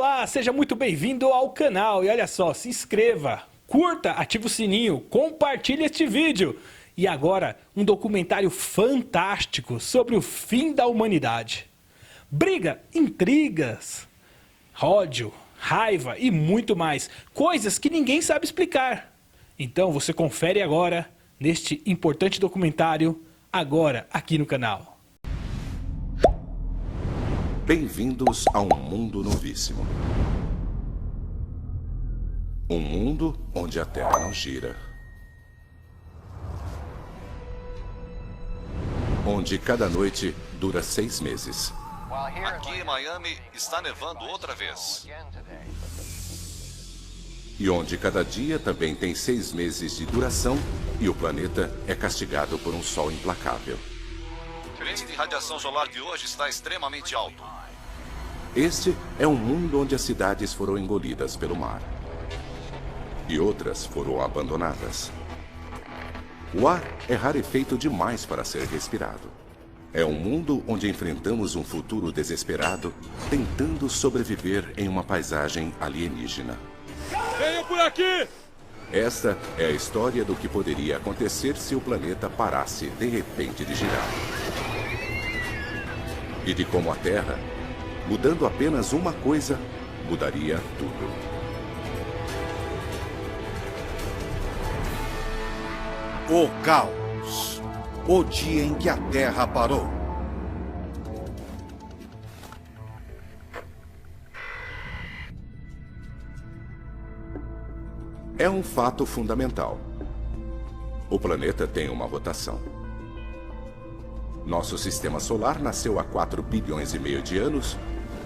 Olá, seja muito bem-vindo ao canal. E olha só, se inscreva, curta, ative o sininho, compartilhe este vídeo. E agora, um documentário fantástico sobre o fim da humanidade. Briga, intrigas, ódio, raiva e muito mais. Coisas que ninguém sabe explicar. Então você confere agora, neste importante documentário, agora aqui no canal. Bem-vindos a um mundo novíssimo. Um mundo onde a Terra não gira. Onde cada noite dura 6 meses. Aqui em Miami está nevando outra vez. E onde cada dia também tem 6 meses de duração e o planeta é castigado por um sol implacável. O índice de radiação solar de hoje está extremamente alto. Este é um mundo onde as cidades foram engolidas pelo mar. E outras foram abandonadas. O ar é rarefeito demais para ser respirado. É um mundo onde enfrentamos um futuro desesperado, tentando sobreviver em uma paisagem alienígena. Venham por aqui! Esta é a história do que poderia acontecer se o planeta parasse de repente de girar. E de como a Terra, mudando apenas uma coisa, mudaria tudo. O caos. O dia em que a Terra parou. É um fato fundamental. O planeta tem uma rotação. Nosso sistema solar nasceu há 4 bilhões e meio de anos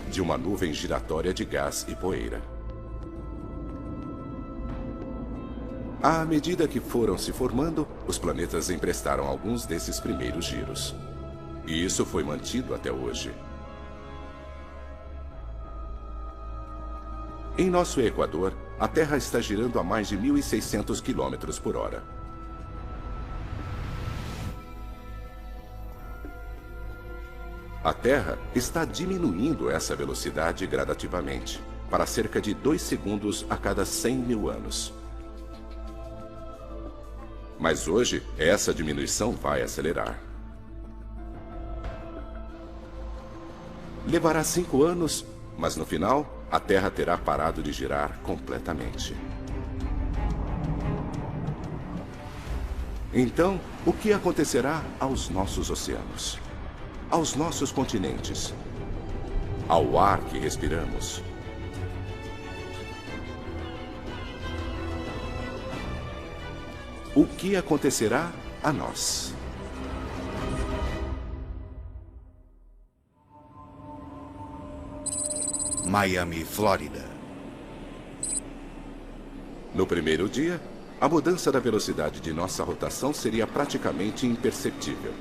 de uma nuvem giratória de gás e poeira. À medida que foram se formando, os planetas emprestaram alguns desses primeiros giros. E isso foi mantido até hoje. Em nosso Equador, a Terra está girando a mais de 1.600 km por hora. A Terra está diminuindo essa velocidade gradativamente, para cerca de 2 segundos a cada 100 mil anos. Mas hoje, essa diminuição vai acelerar. Levará 5 anos, mas no final, a Terra terá parado de girar completamente. Então, o que acontecerá aos nossos oceanos? Aos nossos continentes? Ao ar que respiramos? O que acontecerá a nós? Miami, Flórida. No primeiro dia, a mudança da velocidade de nossa rotação seria praticamente imperceptível.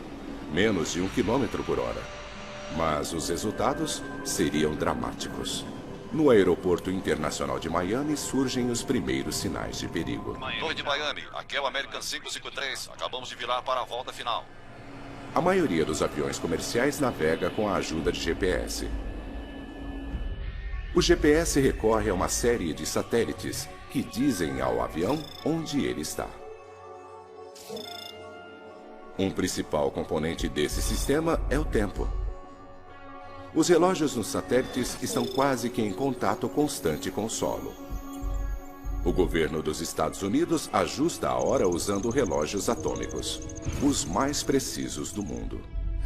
Menos de 1 km por hora. Mas os resultados seriam dramáticos. No aeroporto internacional de Miami surgem os primeiros sinais de perigo. Torre de Miami, aqui é o American 553. Acabamos de virar para a volta final. A maioria dos aviões comerciais navega com a ajuda de GPS. O GPS recorre a uma série de satélites que dizem ao avião onde ele está. Um principal componente desse sistema é o tempo. Os relógios nos satélites estão quase que em contato constante com o solo. O governo dos Estados Unidos ajusta a hora usando relógios atômicos, os mais precisos do mundo.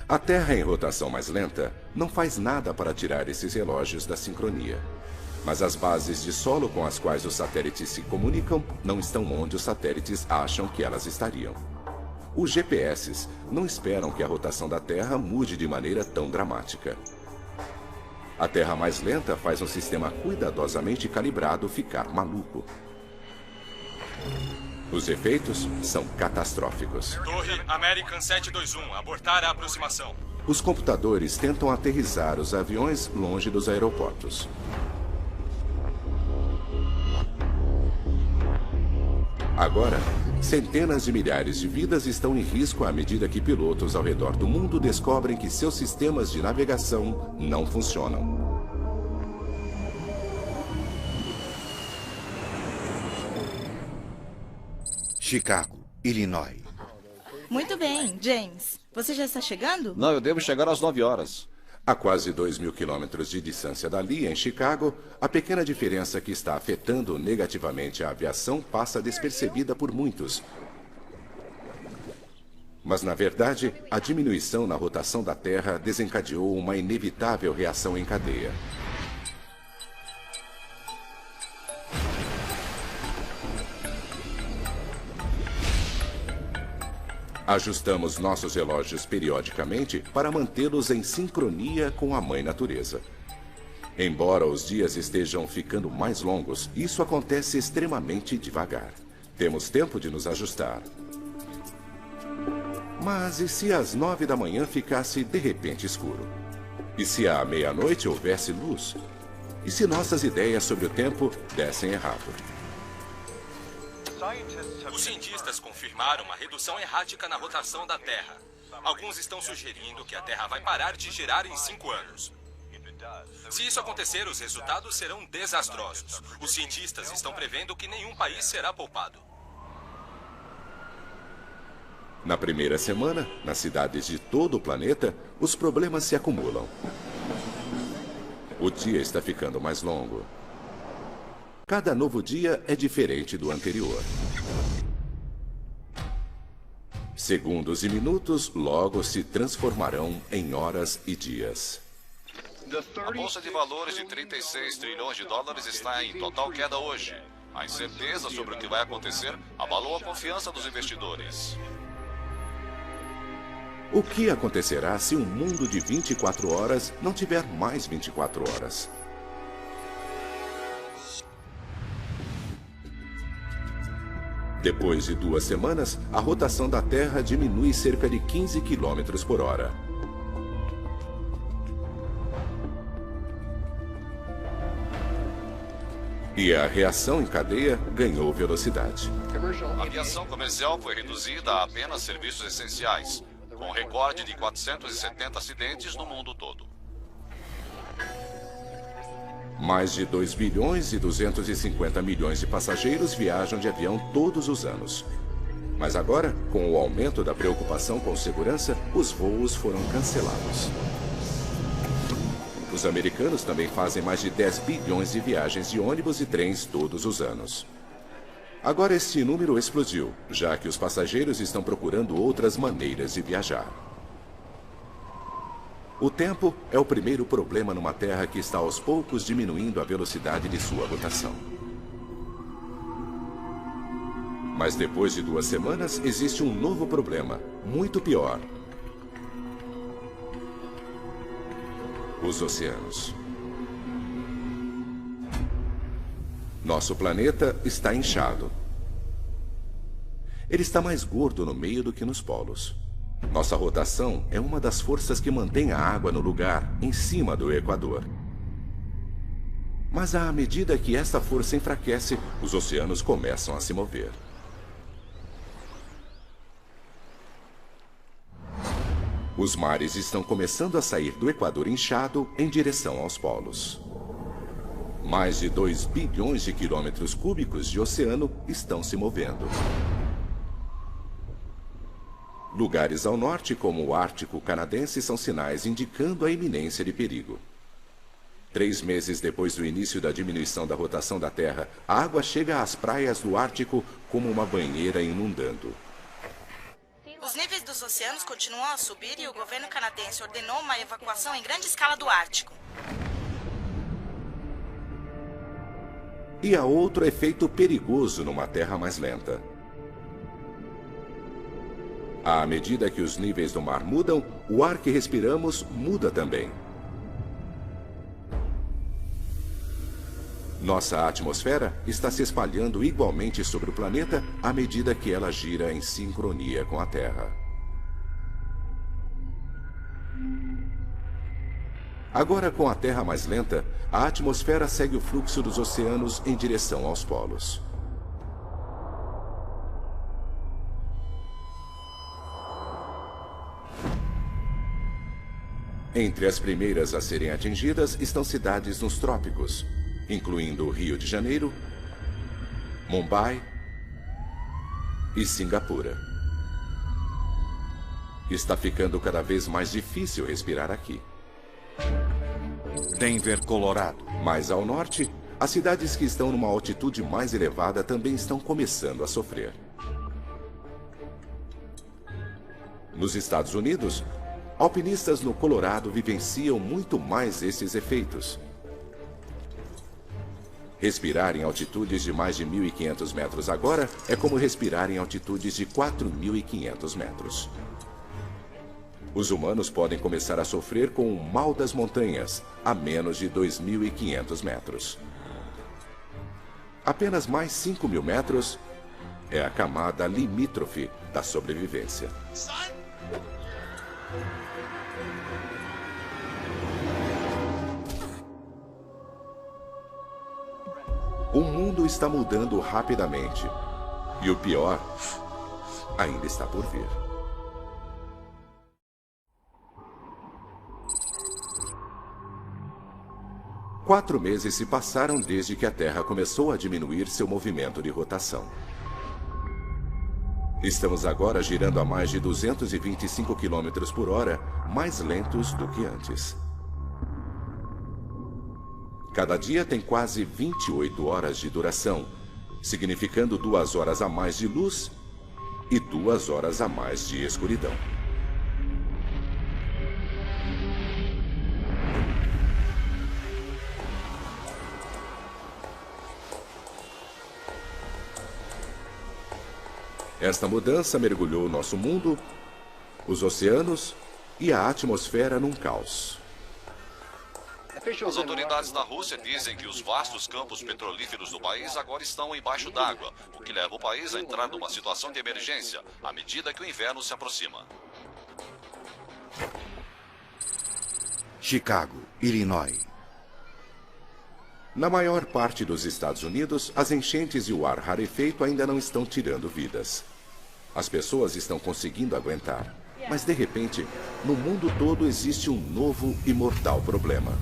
A Terra em rotação mais lenta não faz nada para tirar esses relógios da sincronia. Mas as bases de solo com as quais os satélites se comunicam não estão onde os satélites acham que elas estariam. Os GPS não esperam que a rotação da Terra mude de maneira tão dramática. A Terra mais lenta faz um sistema cuidadosamente calibrado ficar maluco. Os efeitos são catastróficos. Torre American 721, abortar a aproximação. Os computadores tentam aterrissar os aviões longe dos aeroportos. Agora, centenas de milhares de vidas estão em risco à medida que pilotos ao redor do mundo descobrem que seus sistemas de navegação não funcionam. Chicago, Illinois. Muito bem, James. Você já está chegando? Não, eu devo chegar às 9 horas. A quase 2.000 quilômetros de distância dali, em Chicago, a pequena diferença que está afetando negativamente a aviação passa despercebida por muitos. Mas, na verdade, a diminuição na rotação da Terra desencadeou uma inevitável reação em cadeia. Ajustamos nossos relógios periodicamente para mantê-los em sincronia com a Mãe Natureza. Embora os dias estejam ficando mais longos, isso acontece extremamente devagar. Temos tempo de nos ajustar. Mas e se às 9 da manhã ficasse de repente escuro? E se à meia-noite houvesse luz? E se nossas ideias sobre o tempo dessem errado? Os cientistas confirmaram uma redução errática na rotação da Terra. Alguns estão sugerindo que a Terra vai parar de girar em 5 anos. Se isso acontecer, os resultados serão desastrosos. Os cientistas estão prevendo que nenhum país será poupado. Na primeira semana, nas cidades de todo o planeta, os problemas se acumulam. O dia está ficando mais longo. Cada novo dia é diferente do anterior. Segundos e minutos logo se transformarão em horas e dias. A bolsa de valores de 36 trilhões de dólares está em total queda hoje. A incerteza sobre o que vai acontecer abalou a confiança dos investidores. O que acontecerá se um mundo de 24 horas não tiver mais 24 horas? Depois de 2 semanas, a rotação da Terra diminui cerca de 15 km por hora. E a reação em cadeia ganhou velocidade. A aviação comercial foi reduzida a apenas serviços essenciais, com recorde de 470 acidentes no mundo todo. Mais de 2 bilhões e 250 milhões de passageiros viajam de avião todos os anos. Mas agora, com o aumento da preocupação com segurança, os voos foram cancelados. Os americanos também fazem mais de 10 bilhões de viagens de ônibus e trens todos os anos. Agora este número explodiu, já que os passageiros estão procurando outras maneiras de viajar. O tempo é o primeiro problema numa Terra que está aos poucos diminuindo a velocidade de sua rotação. Mas depois de 2 semanas, existe um novo problema, muito pior. Os oceanos. Nosso planeta está inchado. Ele está mais gordo no meio do que nos polos. Nossa rotação é uma das forças que mantém a água no lugar, em cima do Equador. Mas à medida que essa força enfraquece, os oceanos começam a se mover. Os mares estão começando a sair do Equador inchado em direção aos polos. Mais de 2 bilhões de quilômetros cúbicos de oceano estão se movendo. Lugares ao norte, como o Ártico canadense, são sinais indicando a iminência de perigo. 3 meses depois do início da diminuição da rotação da Terra, a água chega às praias do Ártico como uma banheira inundando. Os níveis dos oceanos continuam a subir e o governo canadense ordenou uma evacuação em grande escala do Ártico. E há outro efeito perigoso numa Terra mais lenta. À medida que os níveis do mar mudam, o ar que respiramos muda também. Nossa atmosfera está se espalhando igualmente sobre o planeta à medida que ela gira em sincronia com a Terra. Agora, com a Terra mais lenta, a atmosfera segue o fluxo dos oceanos em direção aos polos. Entre as primeiras a serem atingidas estão cidades nos trópicos, incluindo Rio de Janeiro, Mumbai e Singapura. Está ficando cada vez mais difícil respirar aqui. Denver, Colorado. Mais ao norte, as cidades que estão numa altitude mais elevada também estão começando a sofrer. Nos Estados Unidos, alpinistas no Colorado vivenciam muito mais esses efeitos. Respirar em altitudes de mais de 1.500 metros agora é como respirar em altitudes de 4.500 metros. Os humanos podem começar a sofrer com o mal das montanhas a menos de 2.500 metros. Apenas mais 5.000 metros é a camada limítrofe da sobrevivência. O mundo está mudando rapidamente. E o pior ainda está por vir. Quatro meses se passaram desde que a Terra começou a diminuir seu movimento de rotação. Estamos agora girando a mais de 225 km por hora, mais lentos do que antes. Cada dia tem quase 28 horas de duração, significando 2 horas a mais de luz e 2 horas a mais de escuridão. Esta mudança mergulhou o nosso mundo, os oceanos e a atmosfera num caos. As autoridades da Rússia dizem que os vastos campos petrolíferos do país agora estão embaixo d'água, o que leva o país a entrar numa situação de emergência, à medida que o inverno se aproxima. Chicago, Illinois. Na maior parte dos Estados Unidos, as enchentes e o ar rarefeito ainda não estão tirando vidas. As pessoas estão conseguindo aguentar, mas de repente, no mundo todo existe um novo e mortal problema.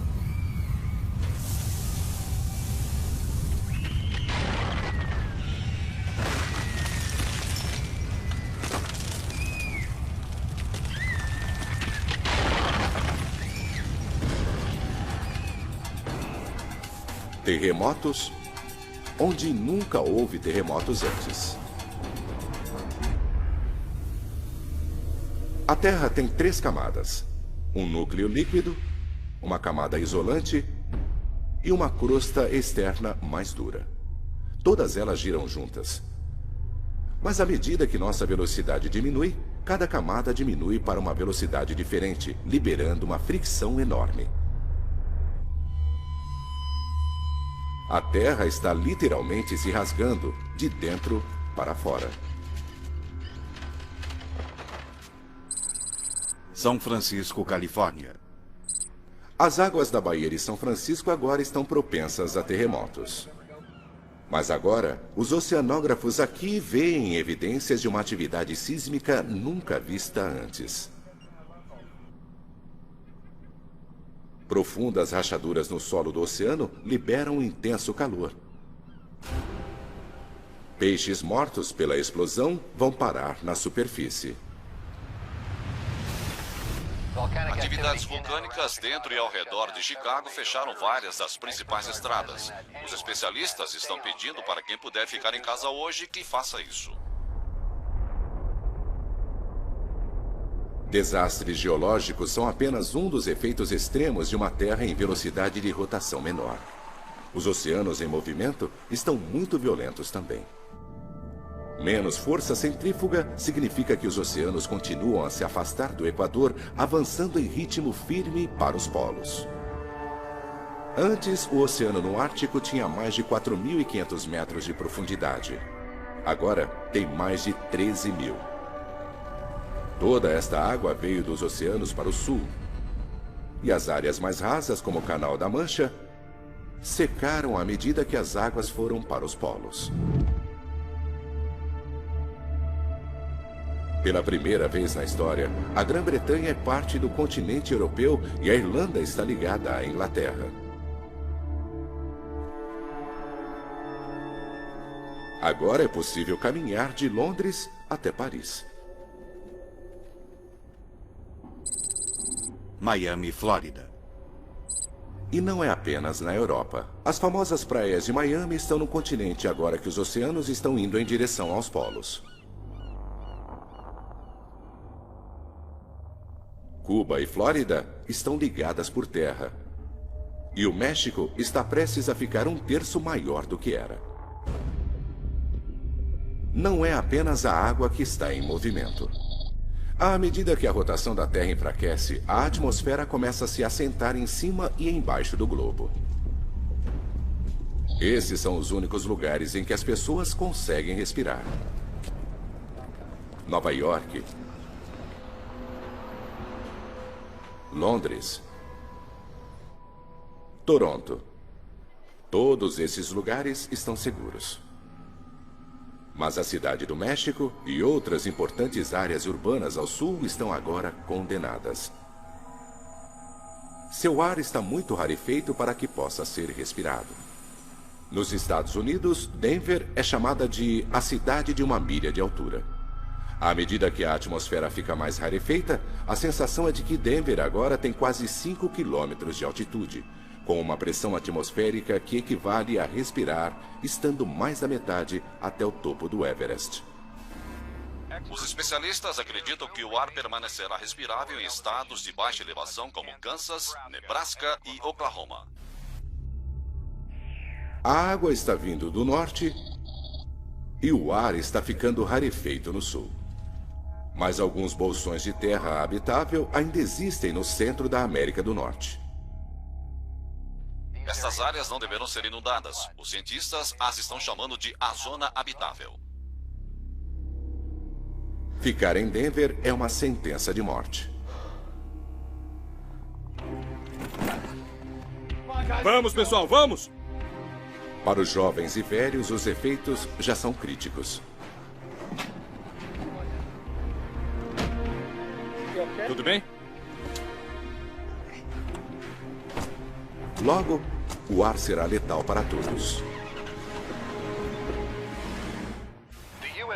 Terremotos, onde nunca houve terremotos antes. A Terra tem 3 camadas: um núcleo líquido, uma camada isolante e uma crosta externa mais dura. Todas elas giram juntas. Mas à medida que nossa velocidade diminui, cada camada diminui para uma velocidade diferente, liberando uma fricção enorme. A Terra está literalmente se rasgando de dentro para fora. São Francisco, Califórnia. As águas da Baía de São Francisco agora estão propensas a terremotos. Mas agora, os oceanógrafos aqui veem evidências de uma atividade sísmica nunca vista antes. Profundas rachaduras no solo do oceano liberam um intenso calor. Peixes mortos pela explosão vão parar na superfície. Atividades vulcânicas dentro e ao redor de Chicago fecharam várias das principais estradas. Os especialistas estão pedindo para quem puder ficar em casa hoje que faça isso. Desastres geológicos são apenas um dos efeitos extremos de uma Terra em velocidade de rotação menor. Os oceanos em movimento estão muito violentos também. Menos força centrífuga significa que os oceanos continuam a se afastar do Equador, avançando em ritmo firme para os polos. Antes, o oceano no Ártico tinha mais de 4.500 metros de profundidade. Agora, tem mais de 13.000. Toda esta água veio dos oceanos para o sul. E as áreas mais rasas, como o Canal da Mancha, secaram à medida que as águas foram para os polos. Pela primeira vez na história, a Grã-Bretanha é parte do continente europeu e a Irlanda está ligada à Inglaterra. Agora é possível caminhar de Londres até Paris. Miami, Flórida. E não é apenas na Europa. As famosas praias de Miami estão no continente agora que os oceanos estão indo em direção aos polos. Cuba e Flórida estão ligadas por terra. E o México está prestes a ficar um terço maior do que era. Não é apenas a água que está em movimento. À medida que a rotação da Terra enfraquece, a atmosfera começa a se assentar em cima e embaixo do globo. Esses são os únicos lugares em que as pessoas conseguem respirar. Nova York, Londres, Toronto. Todos esses lugares estão seguros. Mas a cidade do México e outras importantes áreas urbanas ao sul estão agora condenadas. Seu ar está muito rarefeito para que possa ser respirado. Nos Estados Unidos, Denver é chamada de a cidade de uma milha de altura. À medida que a atmosfera fica mais rarefeita, a sensação é de que Denver agora tem quase 5 quilômetros de altitude, com uma pressão atmosférica que equivale a respirar, estando mais da metade até o topo do Everest. Os especialistas acreditam que o ar permanecerá respirável em estados de baixa elevação como Kansas, Nebraska e Oklahoma. A água está vindo do norte e o ar está ficando rarefeito no sul. Mas alguns bolsões de terra habitável ainda existem no centro da América do Norte. Estas áreas não deverão ser inundadas. Os cientistas as estão chamando de a zona habitável. Ficar em Denver é uma sentença de morte. Vamos, pessoal, vamos! Para os jovens e velhos, os efeitos já são críticos. Tudo bem? Logo, o ar será letal para todos.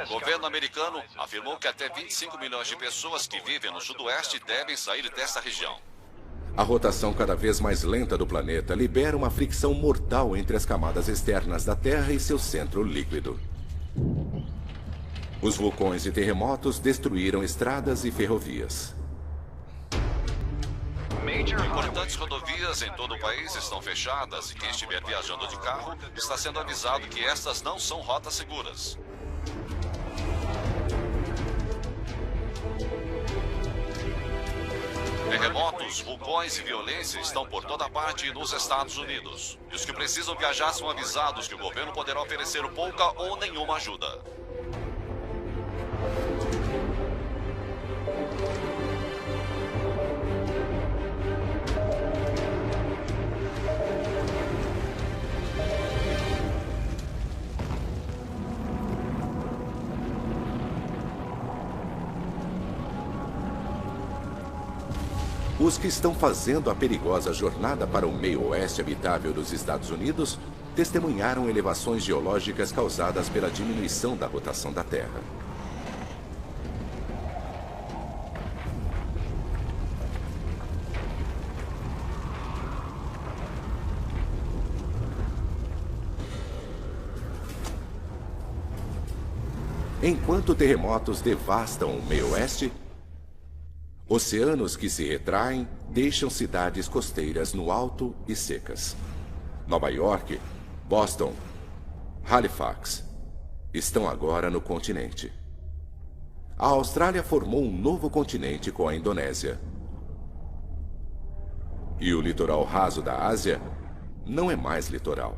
O governo americano afirmou que até 25 milhões de pessoas que vivem no sudoeste devem sair dessa região. A rotação cada vez mais lenta do planeta libera uma fricção mortal entre as camadas externas da Terra e seu centro líquido. Os vulcões e terremotos destruíram estradas e ferrovias. Importantes rodovias em todo o país estão fechadas e quem estiver viajando de carro está sendo avisado que estas não são rotas seguras. Terremotos, vulcões e violência estão por toda parte nos Estados Unidos. E os que precisam viajar são avisados que o governo poderá oferecer pouca ou nenhuma ajuda. Os que estão fazendo a perigosa jornada para o meio-oeste habitável dos Estados Unidos testemunharam elevações geológicas causadas pela diminuição da rotação da Terra. Enquanto terremotos devastam o meio-oeste, oceanos que se retraem deixam cidades costeiras no alto e secas. Nova York, Boston, Halifax estão agora no continente. A Austrália formou um novo continente com a Indonésia. E o litoral raso da Ásia não é mais litoral.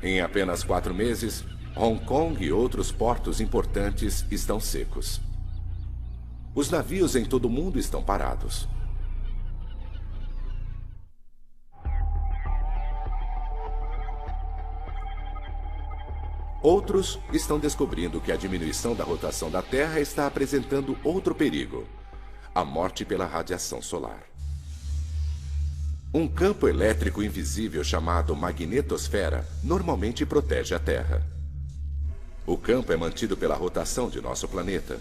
Em apenas 4 meses, Hong Kong e outros portos importantes estão secos. Os navios em todo o mundo estão parados. Outros estão descobrindo que a diminuição da rotação da Terra está apresentando outro perigo: a morte pela radiação solar. Um campo elétrico invisível chamado magnetosfera normalmente protege a Terra. O campo é mantido pela rotação de nosso planeta.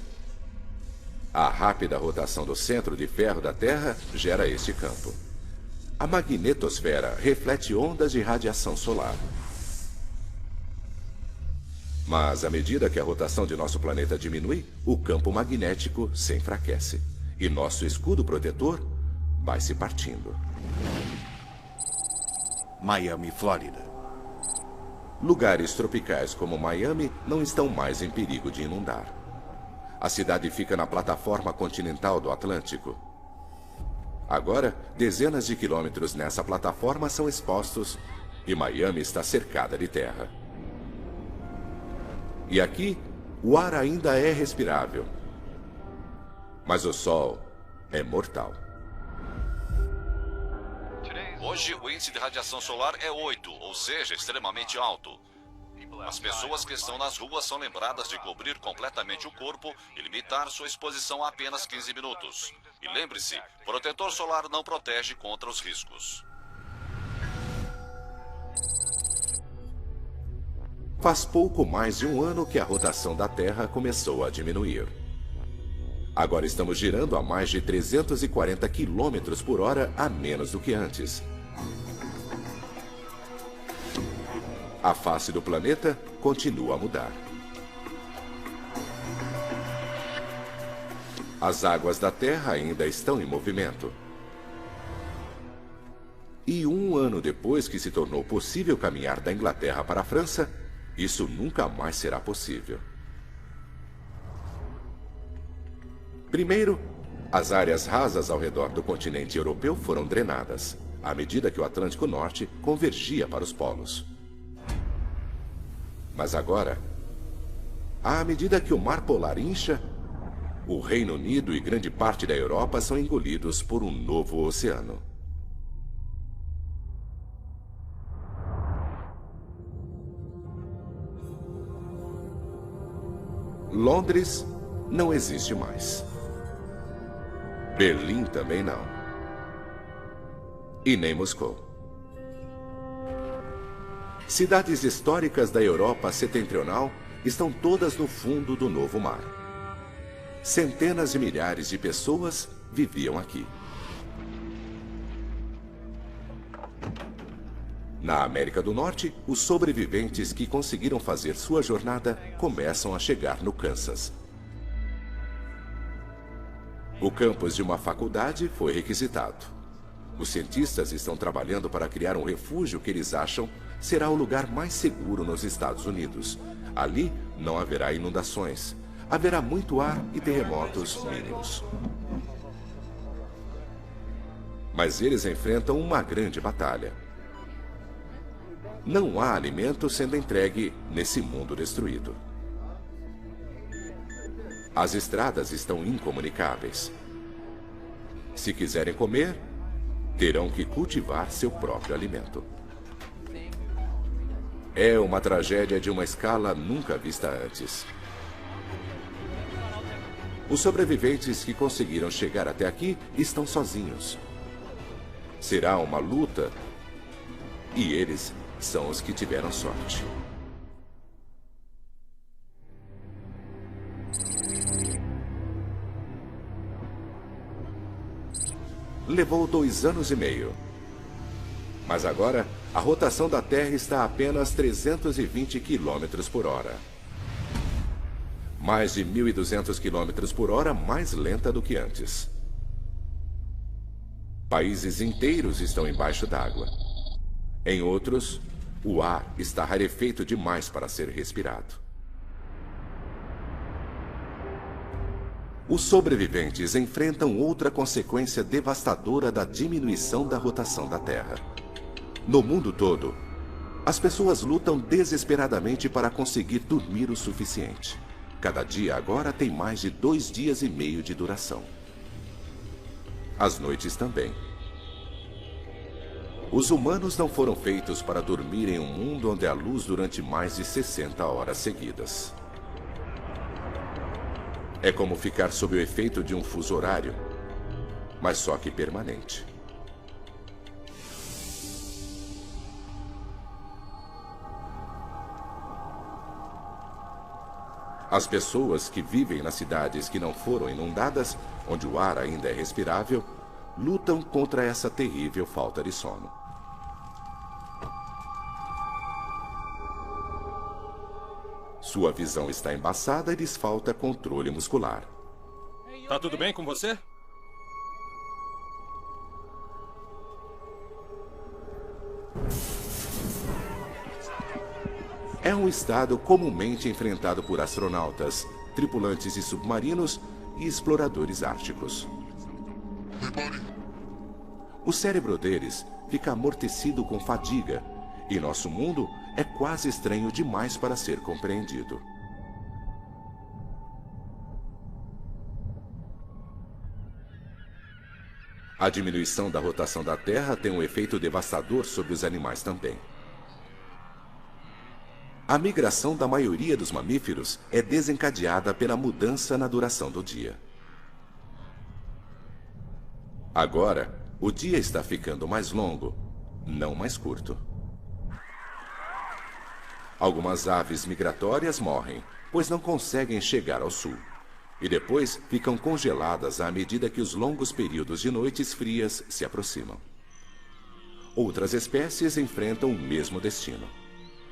A rápida rotação do centro de ferro da Terra gera este campo. A magnetosfera reflete ondas de radiação solar. Mas, à medida que a rotação de nosso planeta diminui, o campo magnético se enfraquece. E nosso escudo protetor vai se partindo. Miami, Flórida. Lugares tropicais como Miami não estão mais em perigo de inundar. A cidade fica na plataforma continental do Atlântico. Agora, dezenas de quilômetros nessa plataforma são expostos e Miami está cercada de terra. E aqui, o ar ainda é respirável. Mas o sol é mortal. Hoje, o índice de radiação solar é 8, ou seja, extremamente alto. As pessoas que estão nas ruas são lembradas de cobrir completamente o corpo e limitar sua exposição a apenas 15 minutos. E lembre-se, protetor solar não protege contra os riscos. Faz pouco mais de um ano que a rotação da Terra começou a diminuir. Agora estamos girando a mais de 340 km por hora a menos do que antes. A face do planeta continua a mudar. As águas da Terra ainda estão em movimento. E um ano depois que se tornou possível caminhar da Inglaterra para a França, isso nunca mais será possível. Primeiro, as áreas rasas ao redor do continente europeu foram drenadas, à medida que o Atlântico Norte convergia para os polos. Mas agora, à medida que o Mar Polar incha, o Reino Unido e grande parte da Europa são engolidos por um novo oceano. Londres não existe mais. Berlim também não. E nem Moscou. Cidades históricas da Europa setentrional estão todas no fundo do novo mar. Centenas de milhares de pessoas viviam aqui. Na América do Norte, os sobreviventes que conseguiram fazer sua jornada começam a chegar no Kansas. O campus de uma faculdade foi requisitado. Os cientistas estão trabalhando para criar um refúgio que eles acham será o lugar mais seguro nos Estados Unidos. Ali não haverá inundações. Haverá muito ar e terremotos mínimos. Mas eles enfrentam uma grande batalha. Não há alimento sendo entregue nesse mundo destruído. As estradas estão incomunicáveis. Se quiserem comer, terão que cultivar seu próprio alimento. É uma tragédia de uma escala nunca vista antes. Os sobreviventes que conseguiram chegar até aqui estão sozinhos. Será uma luta e eles são os que tiveram sorte. Levou 2 anos e meio. Mas agora, a rotação da Terra está a apenas 320 km por hora. Mais de 1.200 km por hora mais lenta do que antes. Países inteiros estão embaixo d'água. Em outros, o ar está rarefeito demais para ser respirado. Os sobreviventes enfrentam outra consequência devastadora da diminuição da rotação da Terra. No mundo todo, as pessoas lutam desesperadamente para conseguir dormir o suficiente. Cada dia agora tem mais de 2 dias e meio de duração. As noites também. Os humanos não foram feitos para dormir em um mundo onde há luz durante mais de 60 horas seguidas. É como ficar sob o efeito de um fuso horário, mas só que permanente. As pessoas que vivem nas cidades que não foram inundadas, onde o ar ainda é respirável, lutam contra essa terrível falta de sono. Sua visão está embaçada e lhes falta controle muscular. Tá tudo bem com você? É um estado comumente enfrentado por astronautas, tripulantes de submarinos e exploradores árticos. O cérebro deles fica amortecido com fadiga, e nosso mundo é quase estranho demais para ser compreendido. A diminuição da rotação da Terra tem um efeito devastador sobre os animais também. A migração da maioria dos mamíferos é desencadeada pela mudança na duração do dia. Agora, o dia está ficando mais longo, não mais curto. Algumas aves migratórias morrem, pois não conseguem chegar ao sul. E depois ficam congeladas à medida que os longos períodos de noites frias se aproximam. Outras espécies enfrentam o mesmo destino.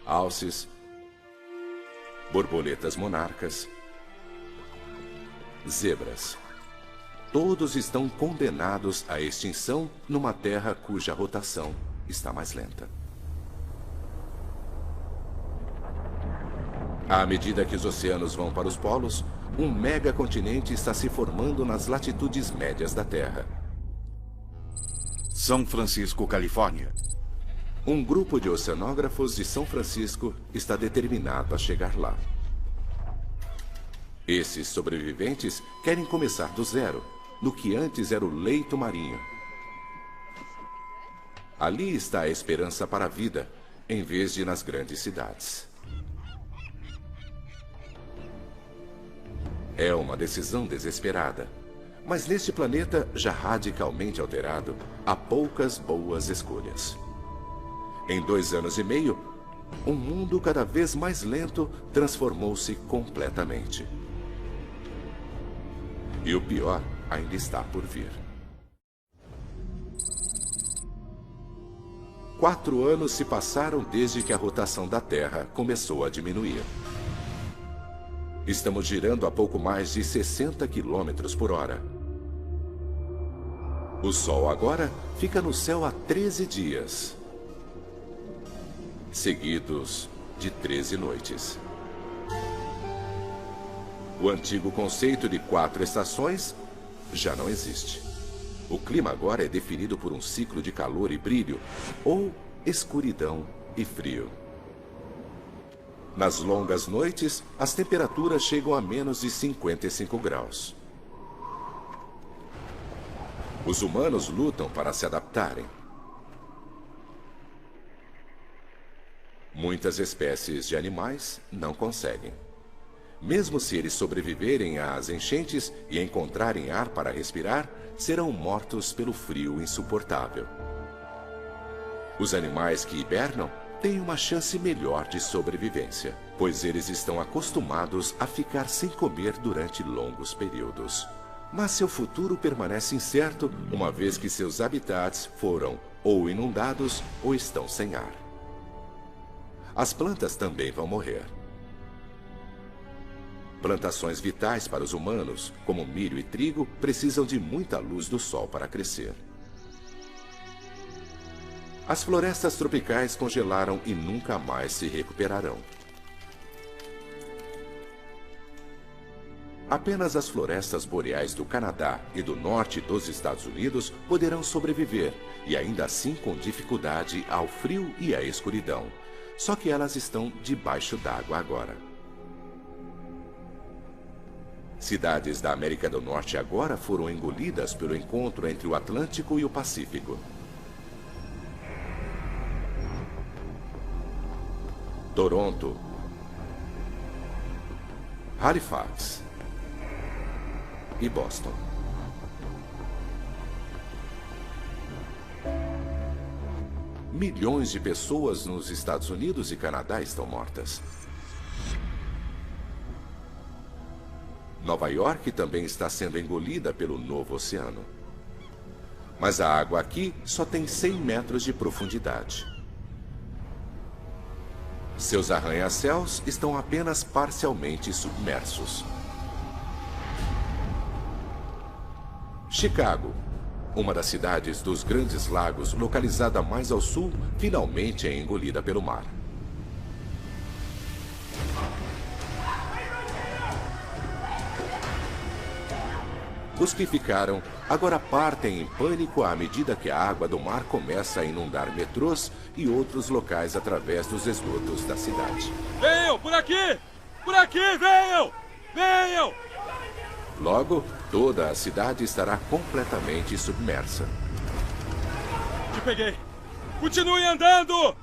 Alces, borboletas monarcas, zebras. Todos estão condenados à extinção numa terra cuja rotação está mais lenta. À medida que os oceanos vão para os polos, um megacontinente está se formando nas latitudes médias da Terra. São Francisco, Califórnia. Um grupo de oceanógrafos de São Francisco está determinado a chegar lá. Esses sobreviventes querem começar do zero, no que antes era o leito marinho. Ali está a esperança para a vida, em vez de nas grandes cidades. É uma decisão desesperada, mas neste planeta já radicalmente alterado, há poucas boas escolhas. Em 2 anos e meio, um mundo cada vez mais lento transformou-se completamente. E o pior ainda está por vir. 4 anos se passaram desde que a rotação da Terra começou a diminuir. Estamos girando a pouco mais de 60 quilômetros por hora. O Sol agora fica no céu há 13 dias. Seguidos de 13 noites. O antigo conceito de 4 estações já não existe. O clima agora é definido por um ciclo de calor e brilho, ou escuridão e frio. Nas longas noites, as temperaturas chegam a menos de 55 graus. Os humanos lutam para se adaptarem. Muitas espécies de animais não conseguem. Mesmo se eles sobreviverem às enchentes e encontrarem ar para respirar, serão mortos pelo frio insuportável. Os animais que hibernam têm uma chance melhor de sobrevivência, pois eles estão acostumados a ficar sem comer durante longos períodos. Mas seu futuro permanece incerto, uma vez que seus habitats foram ou inundados ou estão sem ar. As plantas também vão morrer. Plantações vitais para os humanos, como milho e trigo, precisam de muita luz do sol para crescer. As florestas tropicais congelaram e nunca mais se recuperarão. Apenas as florestas boreais do Canadá e do norte dos Estados Unidos poderão sobreviver, e ainda assim com dificuldade ao frio e à escuridão. Só que elas estão debaixo d'água agora. Cidades da América do Norte agora foram engolidas pelo encontro entre o Atlântico e o Pacífico. Toronto, Halifax e Boston. Milhões de pessoas nos Estados Unidos e Canadá estão mortas. Nova York também está sendo engolida pelo novo oceano. Mas a água aqui só tem 100 metros de profundidade. Seus arranha-céus estão apenas parcialmente submersos. Chicago, uma das cidades dos Grandes Lagos, localizada mais ao sul, finalmente é engolida pelo mar. Os que ficaram agora partem em pânico à medida que a água do mar começa a inundar metrôs e outros locais através dos esgotos da cidade. Venham, por aqui! Por aqui, venham! Venham! Logo, toda a cidade estará completamente submersa. Te peguei! Continue andando!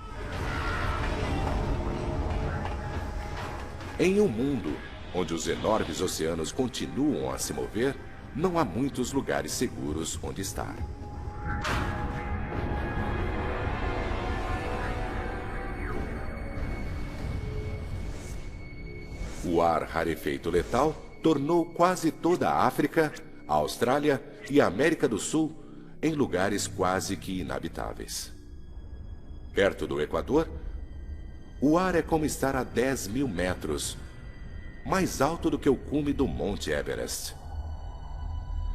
Em um mundo onde os enormes oceanos continuam a se mover, não há muitos lugares seguros onde estar. O ar rarefeito letal tornou quase toda a África, a Austrália e a América do Sul em lugares quase que inabitáveis. Perto do Equador, o ar é como estar a 10.000 metros, mais alto do que o cume do Monte Everest.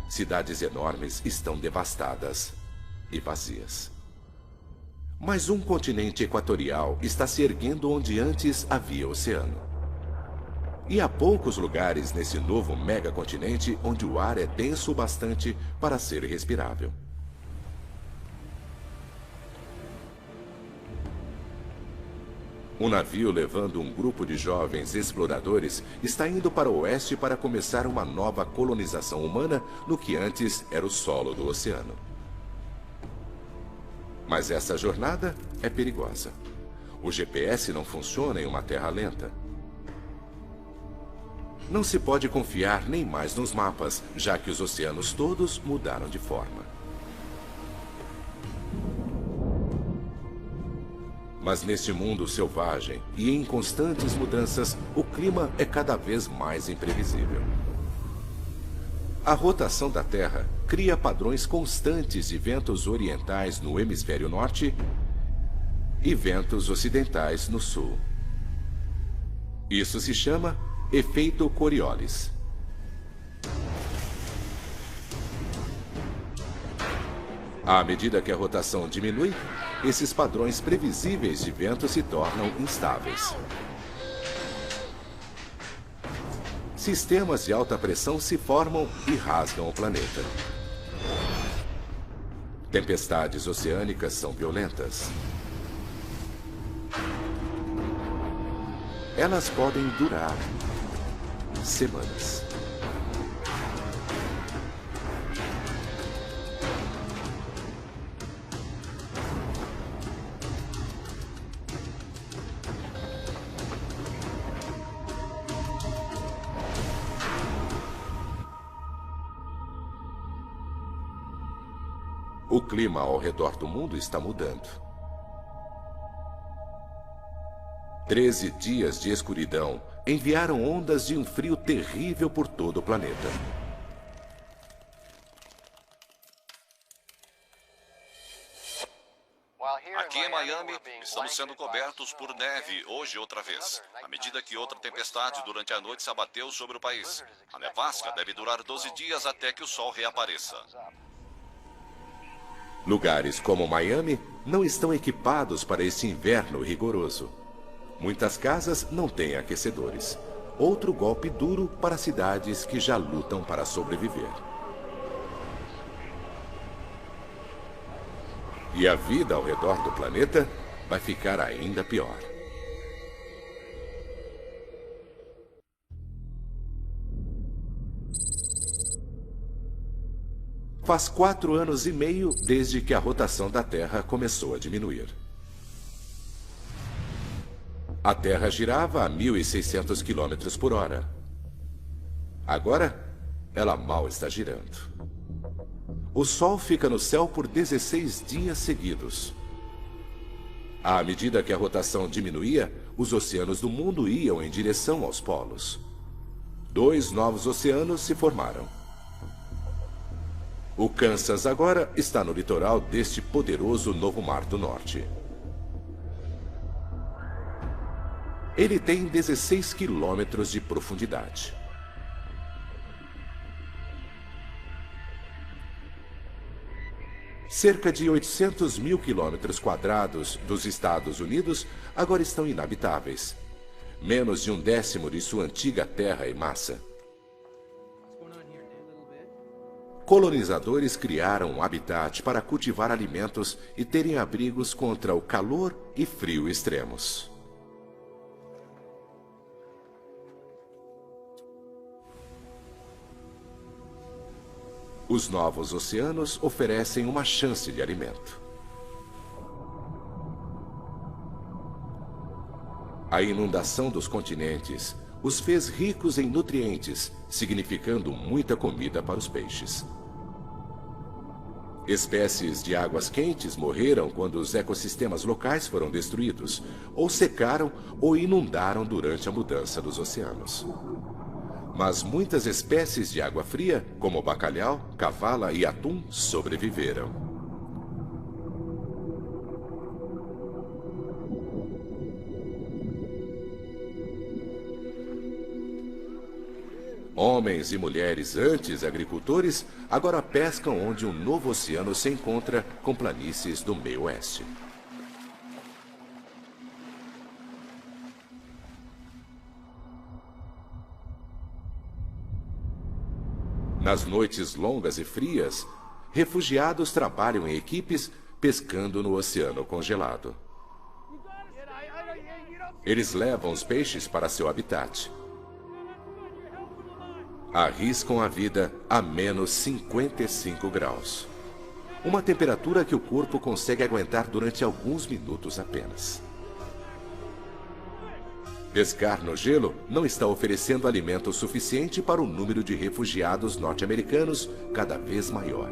Cidades enormes estão devastadas e vazias. Mas um continente equatorial está se erguendo onde antes havia oceano. E há poucos lugares nesse novo megacontinente onde o ar é denso o bastante para ser respirável. Um navio levando um grupo de jovens exploradores está indo para o oeste para começar uma nova colonização humana no que antes era o solo do oceano. Mas essa jornada é perigosa. O GPS não funciona em uma terra lenta. Não se pode confiar nem mais nos mapas, já que os oceanos todos mudaram de forma. Mas neste mundo selvagem e em constantes mudanças, o clima é cada vez mais imprevisível. A rotação da Terra cria padrões constantes de ventos orientais no hemisfério norte e ventos ocidentais no sul. Isso se chama efeito Coriolis. À medida que a rotação diminui, esses padrões previsíveis de vento se tornam instáveis. Sistemas de alta pressão se formam e rasgam o planeta. Tempestades oceânicas são violentas. Elas podem durar semanas. O clima ao redor do mundo está mudando. 13 dias de escuridão enviaram ondas de um frio terrível por todo o planeta. Aqui em Miami, estamos sendo cobertos por neve hoje outra vez, à medida que outra tempestade durante a noite se abateu sobre o país. A nevasca deve durar 12 dias até que o sol reapareça. Lugares como Miami não estão equipados para esse inverno rigoroso. Muitas casas não têm aquecedores. Outro golpe duro para cidades que já lutam para sobreviver. E a vida ao redor do planeta vai ficar ainda pior. Faz 4 anos e meio desde que a rotação da Terra começou a diminuir. A Terra girava a 1.600 km por hora. Agora, ela mal está girando. O Sol fica no céu por 16 dias seguidos. À medida que a rotação diminuía, os oceanos do mundo iam em direção aos polos. 2 novos oceanos se formaram. O Kansas agora está no litoral deste poderoso novo mar do norte. Ele tem 16 quilômetros de profundidade. Cerca de 800 mil quilômetros quadrados dos Estados Unidos agora estão inabitáveis. Menos de 1/10 de sua antiga terra em massa. Colonizadores criaram um habitat para cultivar alimentos e terem abrigos contra o calor e frio extremos. Os novos oceanos oferecem uma chance de alimento. A inundação dos continentes os fez ricos em nutrientes, significando muita comida para os peixes. Espécies de águas quentes morreram quando os ecossistemas locais foram destruídos, ou secaram ou inundaram durante a mudança dos oceanos. Mas muitas espécies de água fria, como bacalhau, cavala e atum, sobreviveram. Homens e mulheres antes agricultores agora pescam onde um novo oceano se encontra com planícies do meio oeste. Nas noites longas e frias, refugiados trabalham em equipes pescando no oceano congelado. Eles levam os peixes para seu habitat. Arriscam a vida a menos 55 graus. Uma temperatura que o corpo consegue aguentar durante alguns minutos apenas. Pescar no gelo não está oferecendo alimento suficiente para o número de refugiados norte-americanos cada vez maior.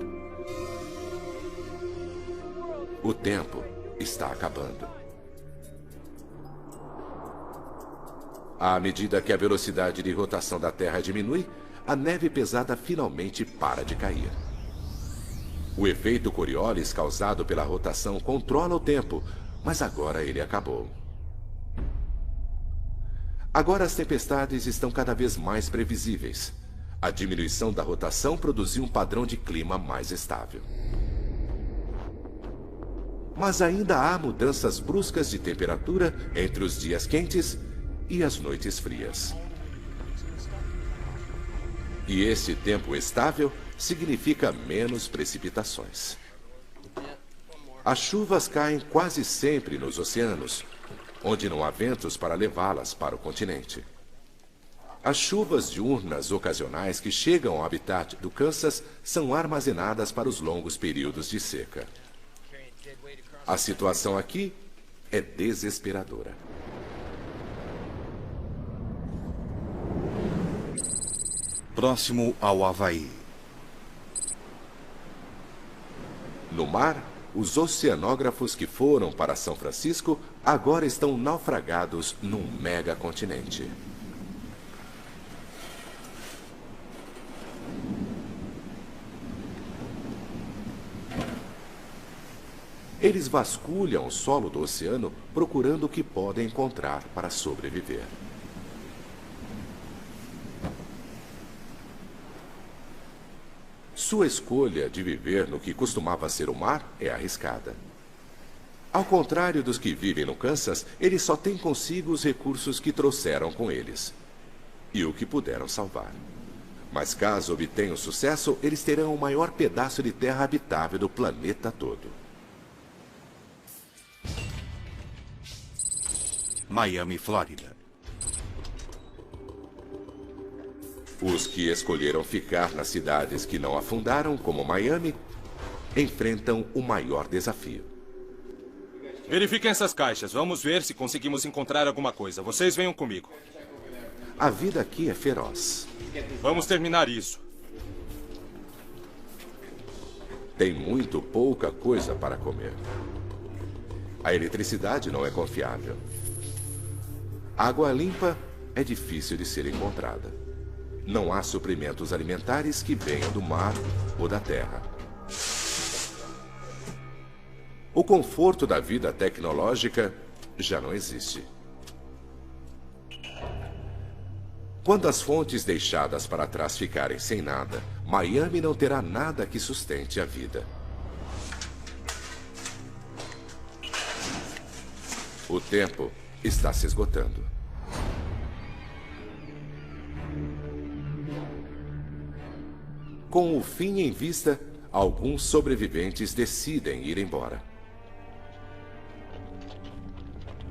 O tempo está acabando. À medida que a velocidade de rotação da Terra diminui, a neve pesada finalmente para de cair. O efeito Coriolis causado pela rotação controla o tempo, mas agora ele acabou. Agora as tempestades estão cada vez mais previsíveis. A diminuição da rotação produziu um padrão de clima mais estável. Mas ainda há mudanças bruscas de temperatura entre os dias quentes e as noites frias. E esse tempo estável significa menos precipitações. As chuvas caem quase sempre nos oceanos, onde não há ventos para levá-las para o continente. As chuvas diurnas ocasionais que chegam ao habitat do Kansas são armazenadas para os longos períodos de seca. A situação aqui é desesperadora. Próximo ao Havaí. No mar, os oceanógrafos que foram para São Francisco agora estão naufragados num megacontinente. Eles vasculham o solo do oceano procurando o que podem encontrar para sobreviver. Sua escolha de viver no que costumava ser o mar é arriscada. Ao contrário dos que vivem no Kansas, eles só têm consigo os recursos que trouxeram com eles e o que puderam salvar. Mas caso obtenham sucesso, eles terão o maior pedaço de terra habitável do planeta todo. Miami, Flórida. Os que escolheram ficar nas cidades que não afundaram, como Miami, enfrentam o maior desafio. Verifiquem essas caixas. Vamos ver se conseguimos encontrar alguma coisa. Vocês venham comigo. A vida aqui é feroz. Vamos terminar isso. Tem muito pouca coisa para comer. A eletricidade não é confiável. Água limpa é difícil de ser encontrada. não há suprimentos alimentares que venham do mar ou da terra. O conforto da vida tecnológica já não existe. Quando as fontes deixadas para trás ficarem sem nada, Miami não terá nada que sustente a vida. O tempo está se esgotando. Com o fim em vista, alguns sobreviventes decidem ir embora.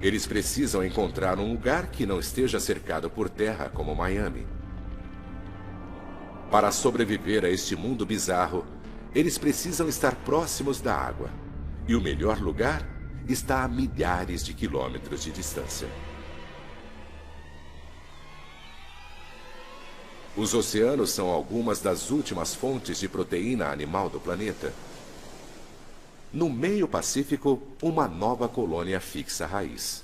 Eles precisam encontrar um lugar que não esteja cercado por terra como Miami. Para sobreviver a este mundo bizarro, eles precisam estar próximos da água. E o melhor lugar está a milhares de quilômetros de distância. Os oceanos são algumas das últimas fontes de proteína animal do planeta. No meio Pacífico, uma nova colônia fixa raiz.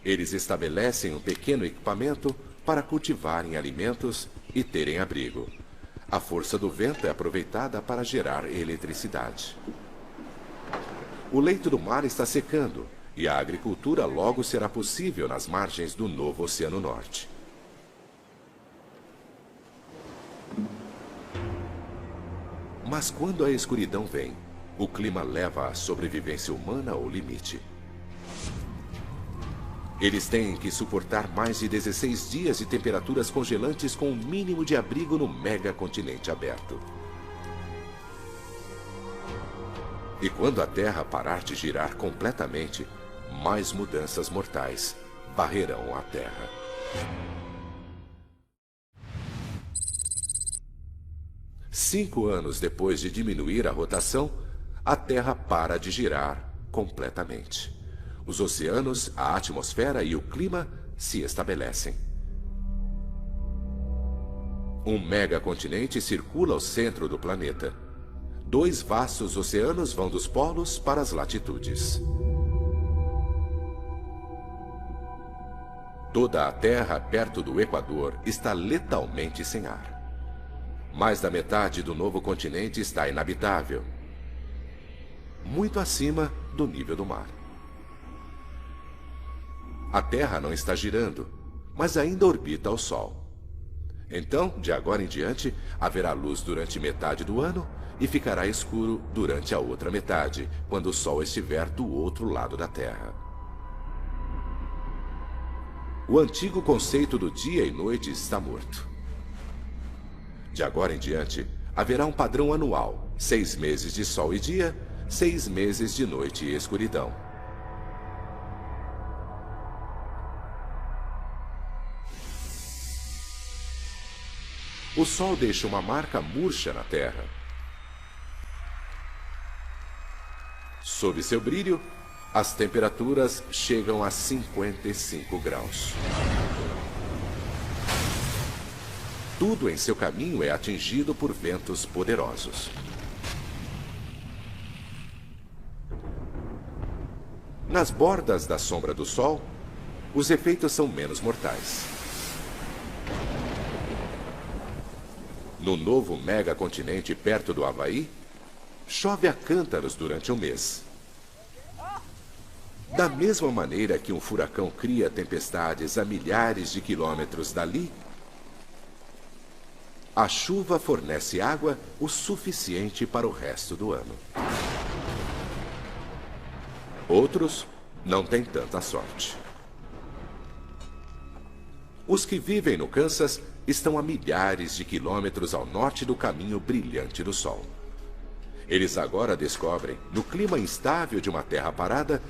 Eles estabelecem um pequeno equipamento para cultivarem alimentos e terem abrigo. A força do vento é aproveitada para gerar eletricidade. O leito do mar está secando e a agricultura logo será possível nas margens do novo Oceano Norte. Mas quando a escuridão vem, o clima leva a sobrevivência humana ao limite. Eles têm que suportar mais de 16 dias de temperaturas congelantes com um mínimo de abrigo no megacontinente aberto. E quando a Terra parar de girar completamente, mais mudanças mortais varrerão a Terra. Cinco anos depois de diminuir a rotação, a Terra para de girar completamente. Os oceanos, a atmosfera e o clima se estabelecem. Um megacontinente circula ao centro do planeta. Dois vastos oceanos vão dos polos para as latitudes. Toda a Terra perto do Equador está letalmente sem ar. Mais da metade do novo continente está inabitável, muito acima do nível do mar. A Terra não está girando, mas ainda orbita ao Sol. Então, de agora em diante, haverá luz durante metade do ano e ficará escuro durante a outra metade, quando o Sol estiver do outro lado da Terra. O antigo conceito do dia e noite está morto. De agora em diante, haverá um padrão anual: 6 meses de sol e dia, 6 meses de noite e escuridão. O Sol deixa uma marca murcha na Terra. Sob seu brilho, as temperaturas chegam a 55 graus. Tudo em seu caminho é atingido por ventos poderosos. Nas bordas da sombra do Sol, os efeitos são menos mortais. No novo megacontinente perto do Havaí, chove a cântaros durante um mês. Da mesma maneira que um furacão cria tempestades a milhares de quilômetros dali, a chuva fornece água o suficiente para o resto do ano. Outros não têm tanta sorte. Os que vivem no Kansas estão a milhares de quilômetros ao norte do caminho brilhante do Sol. Eles agora descobrem, no clima instável de uma terra parada,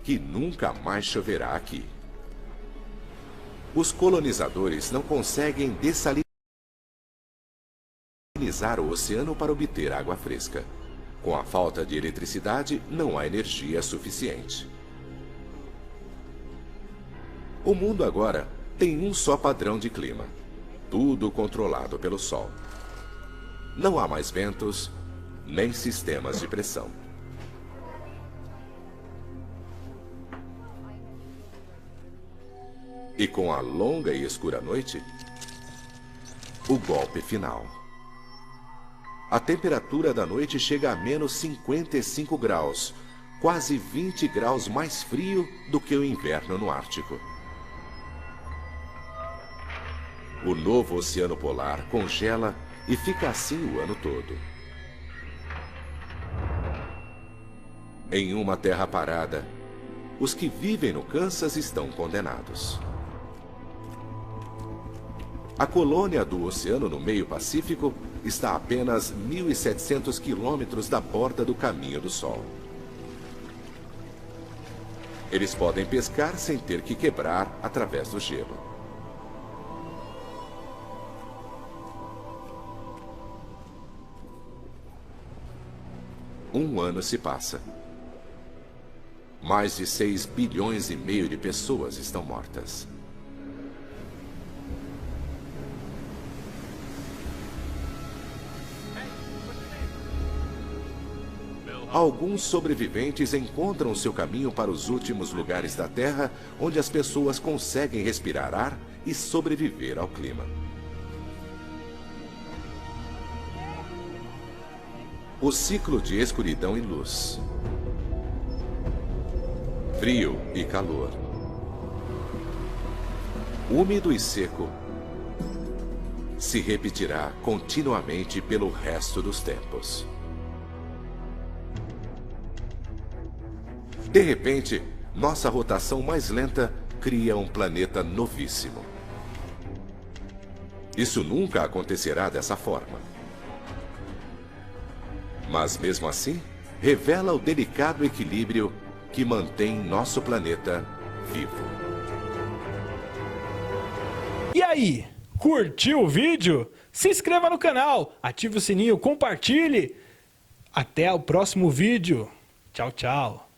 que nunca mais choverá aqui. Os colonizadores não conseguem dessalinizar o oceano para obter água fresca. Com a falta de eletricidade, não há energia suficiente. O mundo agora tem um só padrão de clima, tudo controlado pelo Sol. Não há mais ventos, nem sistemas de pressão. E com a longa e escura noite, o golpe final. A temperatura da noite chega a menos 55 graus, quase 20 graus mais frio do que o inverno no Ártico. O novo oceano polar congela e fica assim o ano todo. Em uma terra parada, os que vivem no Kansas estão condenados. A colônia do oceano no meio Pacífico está a apenas 1.700 quilômetros da borda do Caminho do Sol. Eles podem pescar sem ter que quebrar através do gelo. Um ano se passa. Mais de 6,5 bilhões de pessoas estão mortas. Alguns sobreviventes encontram seu caminho para os últimos lugares da Terra, onde as pessoas conseguem respirar ar e sobreviver ao clima. O ciclo de escuridão e luz. Frio e calor. Úmido e seco. Se repetirá continuamente pelo resto dos tempos. De repente, nossa rotação mais lenta cria um planeta novíssimo. Isso nunca acontecerá dessa forma. Mas mesmo assim, revela o delicado equilíbrio que mantém nosso planeta vivo. E aí, curtiu o vídeo? Se inscreva no canal, ative o sininho, compartilhe. Até o próximo vídeo. Tchau, tchau.